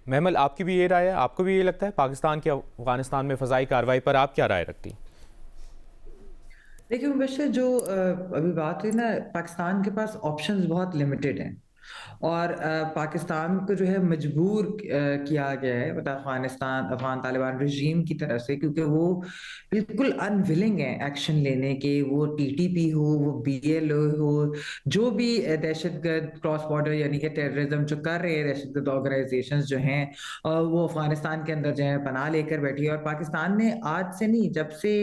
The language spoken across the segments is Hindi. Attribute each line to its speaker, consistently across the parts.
Speaker 1: महमल, आपकी भी ये राय है? आपको भी ये लगता है पाकिस्तान की अफगानिस्तान में फ़ज़ाई कार्रवाई पर आप क्या राय रखती?
Speaker 2: देखिए मुबशर, जो अभी बात हुई ना, पाकिस्तान के पास ऑप्शंस बहुत लिमिटेड हैं। और पाकिस्तान को जो है मजबूर किया गया है, मतलब अफगानिस्तान अफगान तालिबान रजीम की तरफ से, क्योंकि वो बिल्कुल अनविलिंग है एक्शन लेने के। वो टीटीपी हो, वो बीएलओ हो, जो भी दहशतगर्द क्रॉस बॉर्डर यानी कि टेररिज्म जो कर रहे हैं, दहशतगर्द ऑर्गेनाइजेशंस जो हैं, वो अफगानिस्तान के अंदर जो है पनाह लेकर बैठी है। और पाकिस्तान ने आज से नहीं, जब से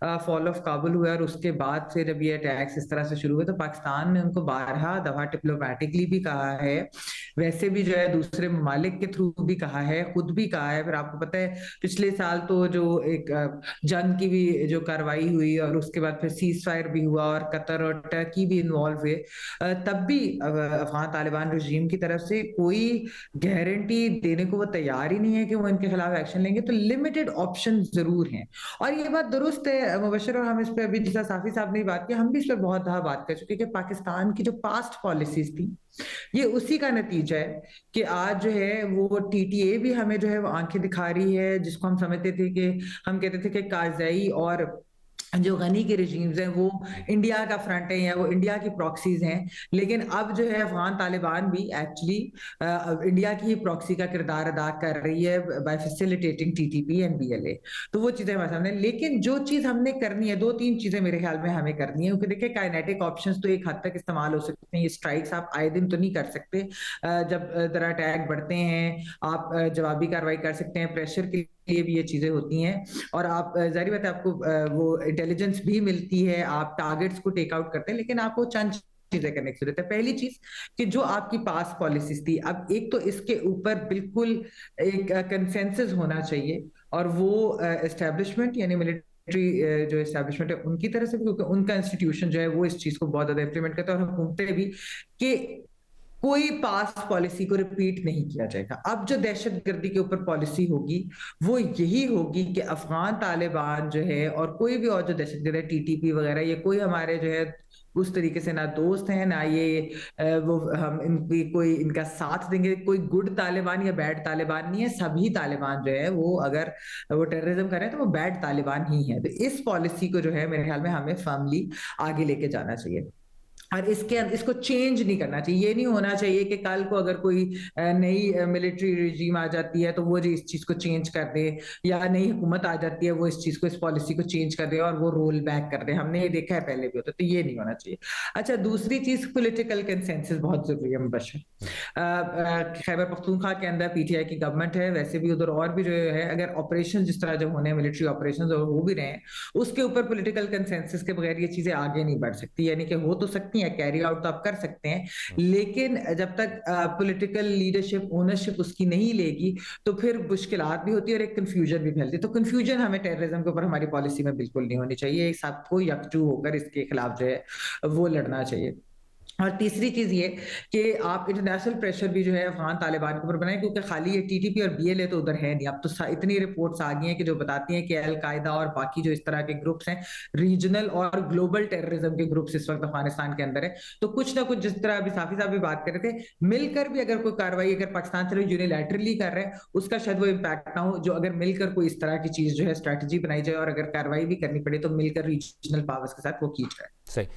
Speaker 2: फॉल ऑफ काबुल हुआ और उसके बाद से जब ये अटैक्स इस तरह से शुरू हुए, तो पाकिस्तान ने उनको बारहा दफा डिप्लोमेटिकली भी कहा है, वैसे भी जो है दूसरे ममालिक के थ्रू भी कहा है, खुद भी कहा है। फिर आपको पता है पिछले साल तो जो एक जंग की भी जो कार्रवाई हुई और उसके बाद फिर सीज फायर भी हुआ और कतर और टर्की भी इन्वॉल्व हुए, तब भी अफगान तालिबान रजीम की तरफ से कोई गारंटी देने को वो तैयार ही नहीं है कि वो इनके खिलाफ एक्शन लेंगे। तो लिमिटेड ऑप्शन जरूर हैं। और ये बात दुरुस्त है मुबशर, और हम इस पे अभी जैसा साफी साहब ने बात की, हम भी इस पे बहुत दफा बात कर चुके हैं कि पाकिस्तान की जो पास्ट पॉलिसीज थी, ये उसी का नतीजा है कि आज जो है वो टीटीए भी हमें जो है वो आंखें दिखा रही है, जिसको हम समझते थे कि हम कहते थे कि कारजाई और जो गनी के रजीम्स हैं वो इंडिया का फ्रंट है या वो इंडिया की प्रॉक्सीज हैं। लेकिन अब जो है अफगान तालिबान भी एक्चुअली इंडिया की ही प्रॉक्सी का किरदार अदा कर रही है by facilitating TTP and BLA. तो वो चीजें हमारे सामने, लेकिन जो चीज हमने करनी है, दो तीन चीजें मेरे ख्याल में हमें करनी है, क्योंकि देखिए काइनेटिक ऑप्शंस तो एक हद तक इस्तेमाल हो सकते हैं, ये स्ट्राइक्स आप आए दिन तो नहीं कर सकते। जब जरा अटैक बढ़ते हैं आप जवाबी कार्रवाई कर सकते हैं, प्रेशर के लिए भी ये चीजें होती हैं। और आप जाहिर बात है आपको वो इंटेलिजेंस भी मिलती है, आप टारगेट्स को टेक आउट करते हैं, लेकिन आपको चंद चीजें करने की जरूरत है। पहली चीज कि जो आपकी पास पॉलिसीज थी, अब एक तो इसके ऊपर बिल्कुल एक कंसेंसस होना चाहिए, और वो एस्टेब्लिशमेंट यानी मिलिट्री जो एस्टेब्लिशमेंट है उनकी तरफ से भी, क्योंकि उनका इंस्टीट्यूशन जो है वो इस चीज को बहुत ज्यादा इंप्लीमेंट करता है, और हुकूमतें भी, कि कोई पास पॉलिसी को रिपीट नहीं किया जाएगा। अब जो दहशतगर्दी के ऊपर पॉलिसी होगी वो यही होगी कि अफगान तालिबान जो है और कोई भी और जो दहशतगर्द है, टीटीपी वगैरह, ये कोई हमारे जो है उस तरीके से ना दोस्त हैं ना ये वो हम इनकी कोई इनका साथ देंगे। कोई गुड तालिबान या बैड तालिबान नहीं है, सभी तालिबान जो है वो अगर वो टेररिज्म कर रहे हैं तो वो बैड तालिबान ही है। तो इस पॉलिसी को जो है मेरे ख्याल में हमें फर्मली आगे लेके जाना चाहिए, और इसको चेंज नहीं करना चाहिए। ये नहीं होना चाहिए कि कल को अगर कोई नई मिलिट्री रिजीम आ जाती है तो वो जो इस चीज को चेंज कर दे, या नई हुकूमत आ जाती है वो इस चीज को, इस पॉलिसी को चेंज कर दे और वो रोल बैक कर दे। हमने ये देखा है पहले भी होता, तो ये नहीं होना चाहिए। अच्छा, दूसरी चीज पॉलिटिकल कंसेंसस बहुत जरूरी है मुबशर। खैबर पख्तूनख्वा के अंदर पीटीआई की गवर्नमेंट है, वैसे भी उधर और भी जो है, अगर ऑपरेशन जिस तरह जो होने मिलिट्री ऑपरेशन हो भी रहे हैं, उसके ऊपर पॉलिटिकल कंसेंसस के बगैर ये चीजें आगे नहीं बढ़ सकती। यानी कि हो तो सकती हैं, कैरी आउट तो आप कर सकते हैं, लेकिन जब तक पॉलिटिकल लीडरशिप ओनरशिप उसकी नहीं लेगी तो फिर मुश्किलात भी होती है और एक कंफ्यूजन भी फैलती है। तो कंफ्यूजन हमें टेररिज्म के ऊपर हमारी पॉलिसी में बिल्कुल नहीं होनी चाहिए। सबको यकजू होकर इसके खिलाफ जो है वो लड़ना चाहिए। और तीसरी चीज ये कि आप इंटरनेशनल प्रेशर भी जो है अफगान तालिबान के ऊपर बनाए, क्योंकि खाली ये टीटीपी और बीएलए तो उधर है नहीं। अब तो इतनी रिपोर्ट्स आ गई हैं कि जो बताती हैं कि अल कायदा और बाकी जो इस तरह के ग्रुप्स हैं, रीजनल और ग्लोबल टेररिज्म के ग्रुप्स इस वक्त अफगानिस्तान के अंदर है। तो कुछ ना कुछ, जिस तरह अभी साफी साहब भी बात कर रहे थे, मिलकर भी अगर कोई कार्रवाई अगर पाकिस्तान चलो यूनिलैटरली कर रहे हैं, उसका शायद वो इम्पैक्ट ना हो, जो अगर मिलकर कोई इस तरह की चीज जो है स्ट्रैटेजी बनाई जाए और अगर कार्रवाई भी करनी पड़े तो मिलकर रीजनल पावर्स के साथ वो की जाए।
Speaker 1: सही।